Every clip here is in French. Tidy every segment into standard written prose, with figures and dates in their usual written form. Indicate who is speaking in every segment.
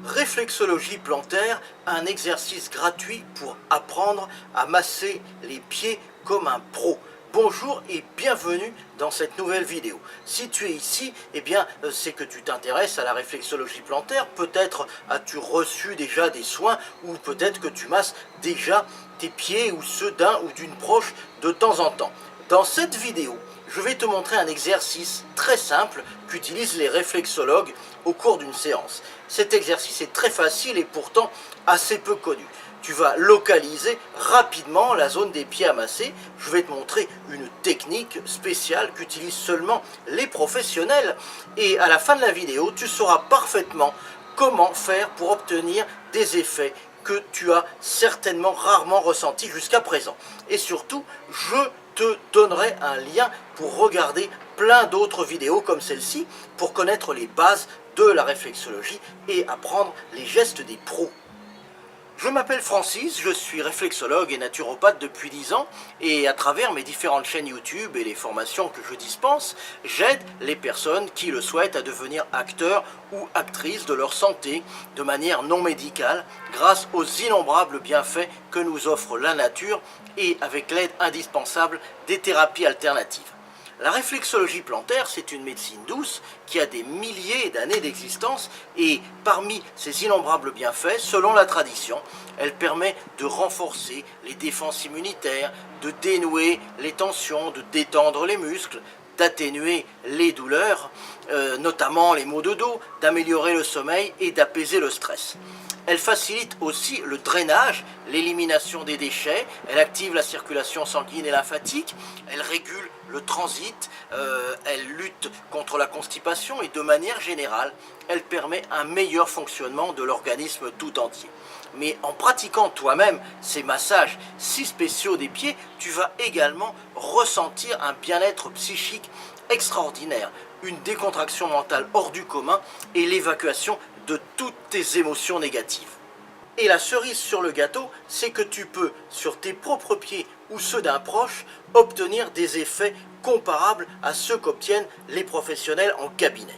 Speaker 1: Réflexologie plantaire, un exercice gratuit pour apprendre à masser les pieds comme un pro. Bonjour et bienvenue dans cette nouvelle vidéo. Si tu es ici, c'est que tu t'intéresses à la réflexologie plantaire. Peut-être as-tu reçu déjà des soins ou peut-être que tu masses déjà tes pieds ou ceux d'un ou d'une proche de temps en temps. Dans cette vidéo, je vais te montrer un exercice très simple qu'utilisent les réflexologues au cours d'une séance. Cet exercice est très facile et pourtant assez peu connu. Tu vas localiser rapidement la zone des pieds à masser. Je vais te montrer une technique spéciale qu'utilisent seulement les professionnels. Et à la fin de la vidéo, tu sauras parfaitement comment faire pour obtenir des effets que tu as certainement rarement ressentis jusqu'à présent. Et surtout, je te donnerai un lien pour regarder plein d'autres vidéos comme celle-ci pour connaître les bases de la réflexologie et apprendre les gestes des pros. Je m'appelle Francis, je suis réflexologue et naturopathe depuis 10 ans et à travers mes différentes chaînes YouTube et les formations que je dispense, j'aide les personnes qui le souhaitent à devenir acteurs ou actrices de leur santé de manière non médicale grâce aux innombrables bienfaits que nous offre la nature et avec l'aide indispensable des thérapies alternatives. La réflexologie plantaire, c'est une médecine douce qui a des milliers d'années d'existence et parmi ses innombrables bienfaits, selon la tradition, elle permet de renforcer les défenses immunitaires, de dénouer les tensions, de détendre les muscles, d'atténuer les douleurs, notamment les maux de dos, d'améliorer le sommeil et d'apaiser le stress. Elle facilite aussi le drainage, l'élimination des déchets, elle active la circulation sanguine et lymphatique, elle régule le transit, elle lutte contre la constipation et de manière générale, elle permet un meilleur fonctionnement de l'organisme tout entier. Mais en pratiquant toi-même ces massages si spéciaux des pieds, tu vas également ressentir un bien-être psychique extraordinaire, une décontraction mentale hors du commun et l'évacuation de toutes tes émotions négatives. Et la cerise sur le gâteau, c'est que tu peux, sur tes propres pieds ou ceux d'un proche, obtenir des effets comparables à ceux qu'obtiennent les professionnels en cabinet.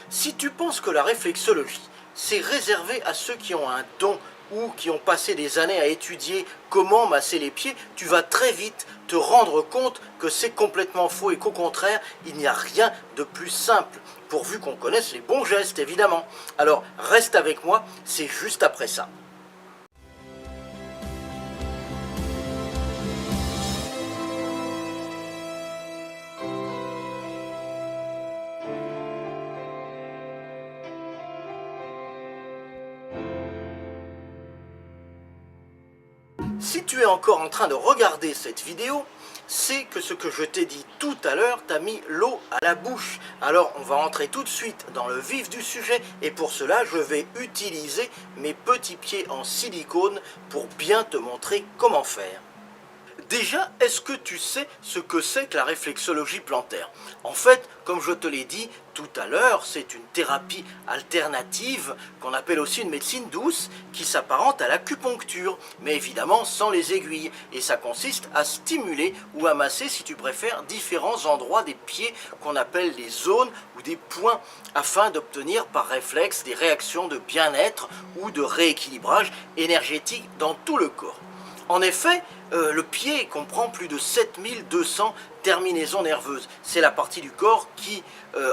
Speaker 1: Si tu penses que la réflexologie, c'est réservé à ceux qui ont un don ou qui ont passé des années à étudier comment masser les pieds, tu vas très vite te rendre compte que c'est complètement faux et qu'au contraire, il n'y a rien de plus simple, pourvu qu'on connaisse les bons gestes évidemment. Alors reste avec moi, c'est juste après ça. Si tu es encore en train de regarder cette vidéo, c'est que ce que je t'ai dit tout à l'heure t'a mis l'eau à la bouche. Alors on va entrer tout de suite dans le vif du sujet et pour cela je vais utiliser mes petits pieds en silicone pour bien te montrer comment faire. Déjà, est-ce que tu sais ce que c'est que la réflexologie plantaire? En fait, comme je te l'ai dit tout à l'heure, c'est une thérapie alternative qu'on appelle aussi une médecine douce qui s'apparente à l'acupuncture, mais évidemment sans les aiguilles. Et ça consiste à stimuler ou à masser, si tu préfères, différents endroits des pieds qu'on appelle des zones ou des points afin d'obtenir par réflexe des réactions de bien-être ou de rééquilibrage énergétique dans tout le corps. En effet, le pied comprend plus de 7200 terminaisons nerveuses. C'est la partie du corps qui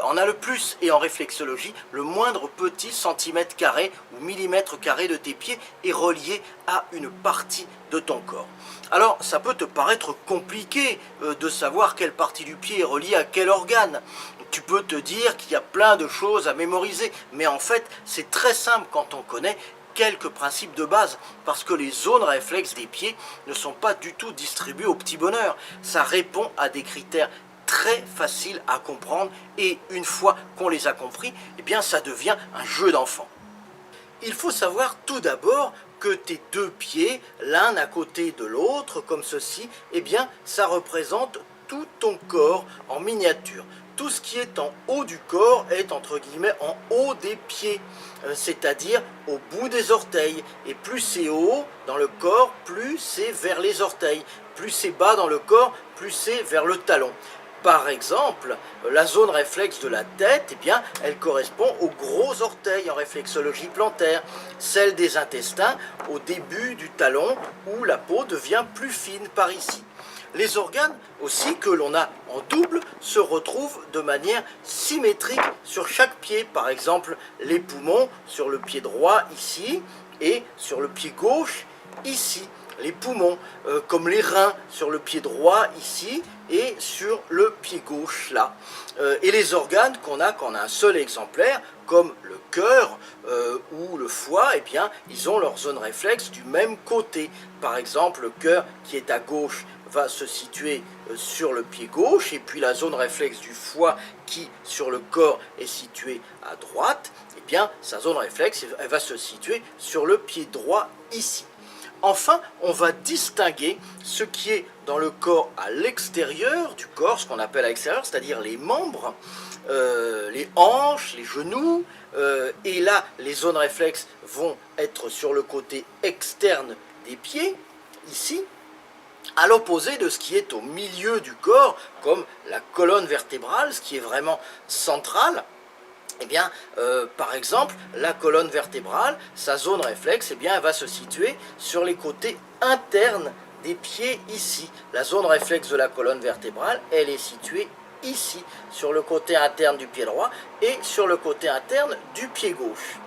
Speaker 1: en a le plus. Et en réflexologie, le moindre petit centimètre carré ou millimètre carré de tes pieds est relié à une partie de ton corps. Alors, ça peut te paraître compliqué de savoir quelle partie du pied est reliée à quel organe. Tu peux te dire qu'il y a plein de choses à mémoriser, mais en fait, c'est très simple quand on connaît quelques principes de base, parce que les zones réflexes des pieds ne sont pas du tout distribuées au petit bonheur. Ça répond à des critères très faciles à comprendre et une fois qu'on les a compris, ça devient un jeu d'enfant. Il faut savoir tout d'abord que tes deux pieds, l'un à côté de l'autre, comme ceci, ça représente tout ton corps en miniature. Tout ce qui est en haut du corps est entre guillemets en haut des pieds, c'est-à-dire au bout des orteils. Et plus c'est haut dans le corps, plus c'est vers les orteils. Plus c'est bas dans le corps, plus c'est vers le talon. Par exemple, la zone réflexe de la tête, eh bien, elle correspond aux gros orteils en réflexologie plantaire, celle des intestins au début du talon où la peau devient plus fine par ici. Les organes aussi que l'on a en double se retrouvent de manière symétrique sur chaque pied. Par exemple, les poumons sur le pied droit ici et sur le pied gauche ici. Les poumons, comme les reins sur le pied droit ici et sur le pied gauche là. Et les organes qu'on a un seul exemplaire, comme le cœur ou le foie, eh bien, ils ont leur zone réflexe du même côté. Par exemple, le cœur qui est à gauche va se situer sur le pied gauche, et puis la zone réflexe du foie qui, sur le corps, est située à droite, eh bien, sa zone réflexe, elle va se situer sur le pied droit ici. Enfin, on va distinguer ce qui est dans le corps à l'extérieur du corps, ce qu'on appelle à l'extérieur, c'est-à-dire les membres, les hanches, les genoux, et là, les zones réflexes vont être sur le côté externe des pieds, ici, à l'opposé de ce qui est au milieu du corps, comme la colonne vertébrale, ce qui est vraiment central. Eh bien, par exemple, la colonne vertébrale, sa zone réflexe, eh bien, elle va se situer sur les côtés internes des pieds ici. La zone réflexe de la colonne vertébrale, elle est située ici, sur le côté interne du pied droit et sur le côté interne du pied gauche.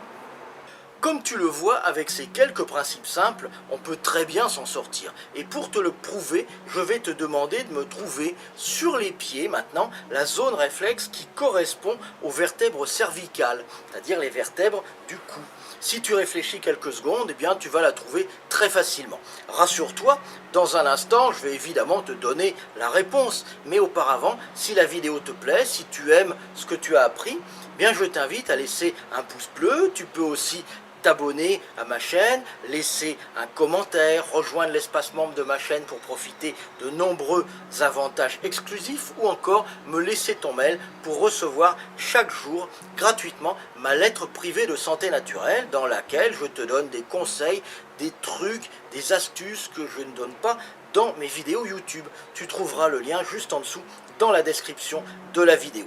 Speaker 1: Comme tu le vois, avec ces quelques principes simples, on peut très bien s'en sortir. Et pour te le prouver, je vais te demander de me trouver sur les pieds maintenant la zone réflexe qui correspond aux vertèbres cervicales, c'est-à-dire les vertèbres du cou. Si tu réfléchis quelques secondes, eh bien, tu vas la trouver très facilement. Rassure-toi, dans un instant, je vais évidemment te donner la réponse. Mais auparavant, si la vidéo te plaît, si tu aimes ce que tu as appris, eh bien, je t'invite à laisser un pouce bleu. Tu peux aussi t'abonner à ma chaîne, laisser un commentaire, rejoindre l'espace membre de ma chaîne pour profiter de nombreux avantages exclusifs, ou encore me laisser ton mail pour recevoir chaque jour gratuitement ma lettre privée de santé naturelle dans laquelle je te donne des conseils, des trucs, des astuces que je ne donne pas dans mes vidéos YouTube. Tu trouveras le lien juste en dessous dans la description de la vidéo.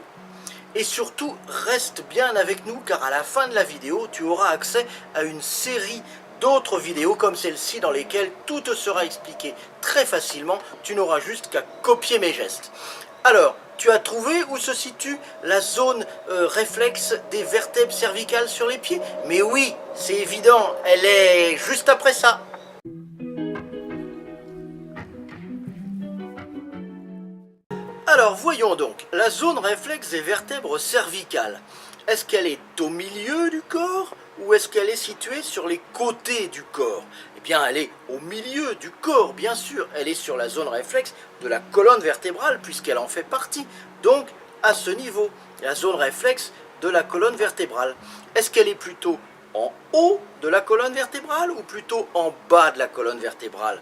Speaker 1: Et surtout, reste bien avec nous, car à la fin de la vidéo, tu auras accès à une série d'autres vidéos comme celle-ci dans lesquelles tout te sera expliqué très facilement. Tu n'auras juste qu'à copier mes gestes. Alors, tu as trouvé où se situe la zone réflexe des vertèbres cervicales sur les pieds? Mais oui, c'est évident, elle est juste après ça. Alors voyons donc, la zone réflexe des vertèbres cervicales, est-ce qu'elle est au milieu du corps ou est-ce qu'elle est située sur les côtés du corps? Eh bien, elle est au milieu du corps, bien sûr, elle est sur la zone réflexe de la colonne vertébrale puisqu'elle en fait partie, donc à ce niveau, la zone réflexe de la colonne vertébrale. Est-ce qu'elle est plutôt en haut de la colonne vertébrale ou plutôt en bas de la colonne vertébrale?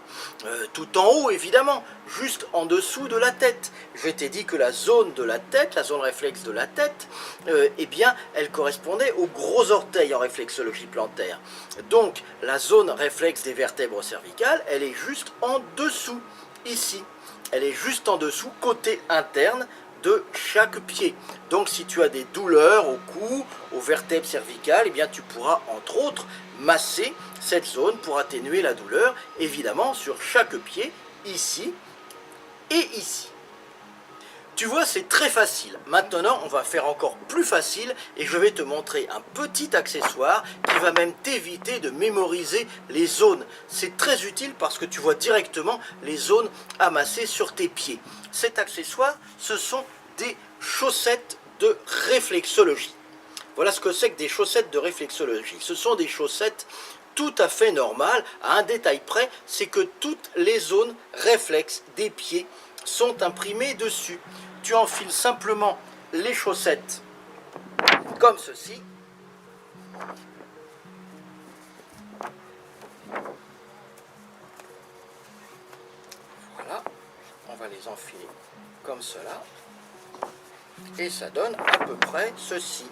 Speaker 1: Tout en haut évidemment, juste en dessous de la tête. Je t'ai dit que la zone de la tête, la zone réflexe de la tête, eh bien elle correspondait aux gros orteils en réflexologie plantaire. Donc la zone réflexe des vertèbres cervicales, elle est juste en dessous, ici. Elle est juste en dessous, côté interne de chaque pied. Donc si tu as des douleurs au cou, aux vertèbres cervicales, eh bien tu pourras entre autres masser cette zone pour atténuer la douleur, évidemment sur chaque pied, ici et ici. Tu vois, c'est très facile. Maintenant, on va faire encore plus facile et je vais te montrer un petit accessoire qui va même t'éviter de mémoriser les zones. C'est très utile parce que tu vois directement les zones à masser sur tes pieds. Cet accessoire, ce sont des chaussettes de réflexologie. Voilà ce que c'est que des chaussettes de réflexologie. Ce sont des chaussettes tout à fait normales. À un détail près, c'est que toutes les zones réflexes des pieds sont imprimées dessus. Tu enfiles simplement les chaussettes comme ceci. Voilà, on va les enfiler comme cela. Et ça donne à peu près ceci.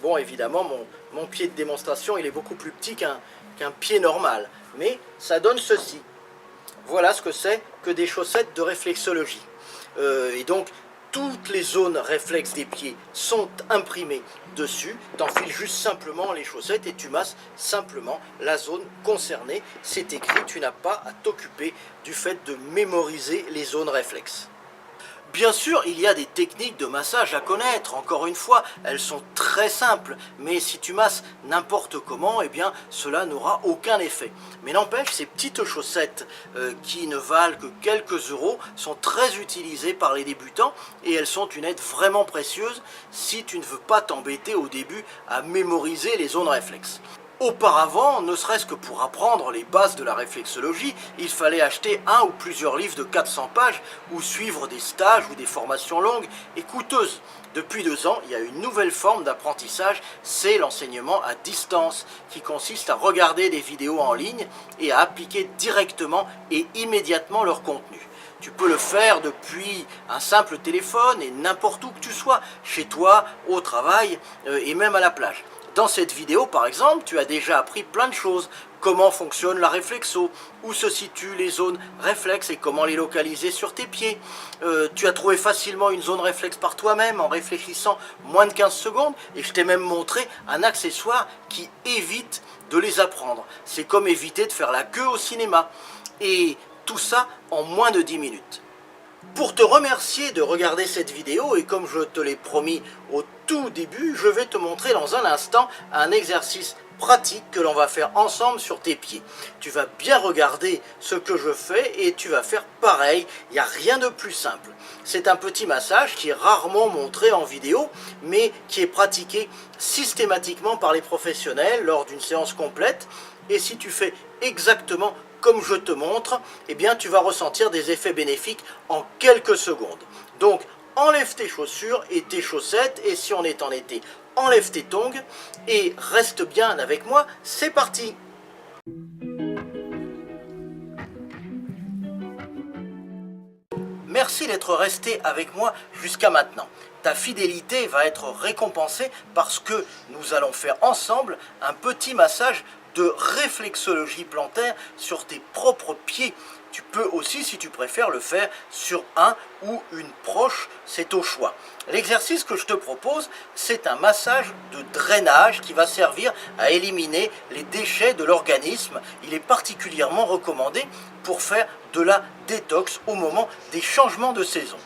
Speaker 1: Bon, évidemment, mon pied de démonstration, il est beaucoup plus petit qu'un pied normal. Mais ça donne ceci. Voilà ce que c'est que des chaussettes de réflexologie. Et donc, toutes les zones réflexes des pieds sont imprimées dessus. Tu enfiles juste simplement les chaussettes et tu masses simplement la zone concernée. C'est écrit, tu n'as pas à t'occuper du fait de mémoriser les zones réflexes. Bien sûr, il y a des techniques de massage à connaître. Encore une fois, elles sont très simples. Mais si tu masses n'importe comment, eh bien, cela n'aura aucun effet. Mais n'empêche, ces petites chaussettes qui ne valent que quelques euros sont très utilisées par les débutants et elles sont une aide vraiment précieuse si tu ne veux pas t'embêter au début à mémoriser les zones réflexes. Auparavant, ne serait-ce que pour apprendre les bases de la réflexologie, il fallait acheter un ou plusieurs livres de 400 pages ou suivre des stages ou des formations longues et coûteuses. Depuis 2 ans, il y a une nouvelle forme d'apprentissage, c'est l'enseignement à distance, qui consiste à regarder des vidéos en ligne et à appliquer directement et immédiatement leur contenu. Tu peux le faire depuis un simple téléphone et n'importe où que tu sois, chez toi, au travail et même à la plage. Dans cette vidéo, par exemple, tu as déjà appris plein de choses. Comment fonctionne la réflexo, où se situent les zones réflexes et comment les localiser sur tes pieds. Tu as trouvé facilement une zone réflexe par toi-même en réfléchissant moins de 15 secondes. Et je t'ai même montré un accessoire qui évite de les apprendre. C'est comme éviter de faire la queue au cinéma. Et tout ça en moins de 10 minutes. Pour te remercier de regarder cette vidéo et comme je te l'ai promis au tout début, je vais te montrer dans un instant un exercice pratique que l'on va faire ensemble sur tes pieds. Tu vas bien regarder ce que je fais et tu vas faire pareil, il n'y a rien de plus simple. C'est un petit massage qui est rarement montré en vidéo, mais qui est pratiqué systématiquement par les professionnels lors d'une séance complète. Et si tu fais exactement comme je te montre, eh bien tu vas ressentir des effets bénéfiques en quelques secondes. Donc enlève tes chaussures et tes chaussettes, et si on est en été, enlève tes tongs et reste bien avec moi, c'est parti! Merci d'être resté avec moi jusqu'à maintenant. Ta fidélité va être récompensée parce que nous allons faire ensemble un petit massage de réflexologie plantaire sur tes propres pieds. Tu peux aussi, si tu préfères, le faire sur un ou une proche, c'est au choix. L'exercice que je te propose, c'est un massage de drainage qui va servir à éliminer les déchets de l'organisme. Il est particulièrement recommandé pour faire de la détox au moment des changements de saison.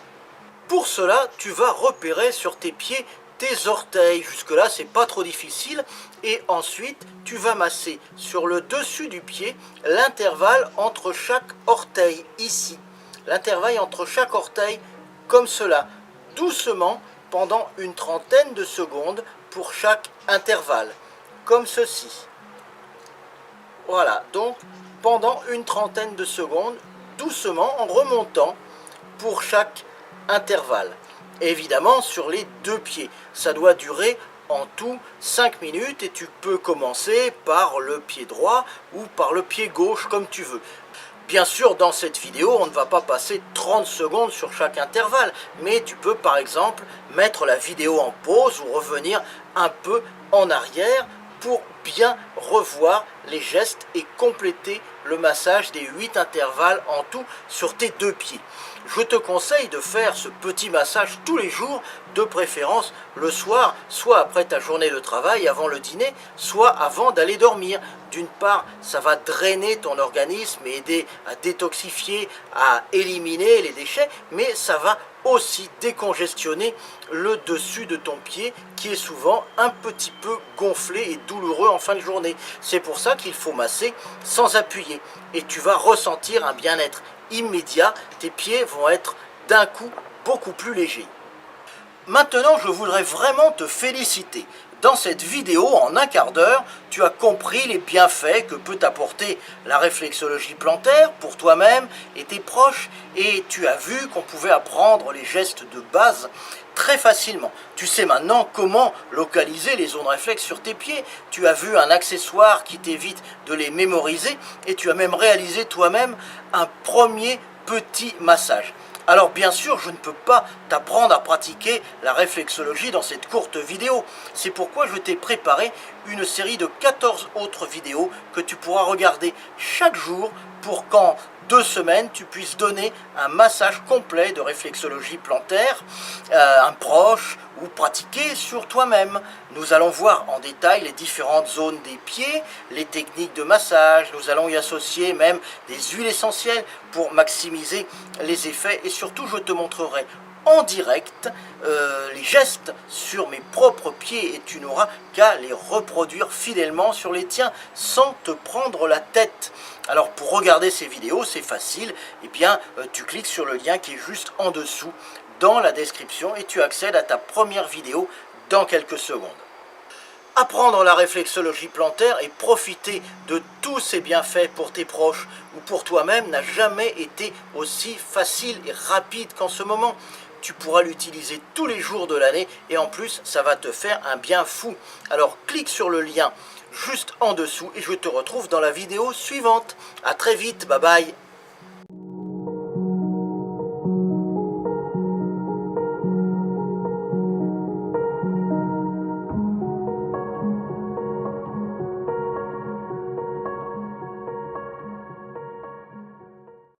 Speaker 1: Pour cela, tu vas repérer sur tes pieds tes orteils. Jusque-là, c'est pas trop difficile. Et ensuite, tu vas masser sur le dessus du pied l'intervalle entre chaque orteil, ici. L'intervalle entre chaque orteil, comme cela, doucement, pendant une trentaine de secondes pour chaque intervalle, comme ceci. Voilà, donc pendant une trentaine de secondes, doucement, en remontant pour chaque intervalle. Évidemment sur les deux pieds. Ça doit durer en tout 5 minutes et tu peux commencer par le pied droit ou par le pied gauche comme tu veux. Bien sûr, dans cette vidéo, on ne va pas passer 30 secondes sur chaque intervalle, mais tu peux par exemple mettre la vidéo en pause ou revenir un peu en arrière pour bien revoir les gestes et compléter le massage des 8 intervalles en tout sur tes deux pieds. Je te conseille de faire ce petit massage tous les jours, de préférence le soir, soit après ta journée de travail, avant le dîner, soit avant d'aller dormir. D'une part, ça va drainer ton organisme et aider à détoxifier, à éliminer les déchets, mais ça va aussi décongestionner le dessus de ton pied qui est souvent un petit peu gonflé et douloureux en fin de journée. C'est pour ça qu'il faut masser sans appuyer et tu vas ressentir un bien-être immédiat. Tes pieds vont être d'un coup beaucoup plus légers. Maintenant, je voudrais vraiment te féliciter. Dans cette vidéo, en un quart d'heure, tu as compris les bienfaits que peut t'apporter la réflexologie plantaire pour toi-même et tes proches, et tu as vu qu'on pouvait apprendre les gestes de base très facilement. Tu sais maintenant comment localiser les zones réflexes sur tes pieds. Tu as vu un accessoire qui t'évite de les mémoriser et tu as même réalisé toi-même un premier petit massage. Alors bien sûr, je ne peux pas t'apprendre à pratiquer la réflexologie dans cette courte vidéo. C'est pourquoi je t'ai préparé une série de 14 autres vidéos que tu pourras regarder chaque jour pour qu'en 2 semaines, tu puisses donner un massage complet de réflexologie plantaire à un proche ou pratiquer sur toi-même. Nous allons voir en détail les différentes zones des pieds, les techniques de massage, nous allons y associer même des huiles essentielles pour maximiser les effets et surtout je te montrerai en direct les gestes sur mes propres pieds et tu n'auras qu'à les reproduire fidèlement sur les tiens sans te prendre la tête. Alors pour regarder ces vidéos, c'est facile, eh bien tu cliques sur le lien qui est juste en dessous dans la description et tu accèdes à ta première vidéo dans quelques secondes. Apprendre la réflexologie plantaire et profiter de tous ces bienfaits pour tes proches ou pour toi-même n'a jamais été aussi facile et rapide qu'en ce moment. Tu pourras l'utiliser tous les jours de l'année et en plus ça va te faire un bien fou. Alors clique sur le lien juste en dessous et je te retrouve dans la vidéo suivante. A très vite, bye bye.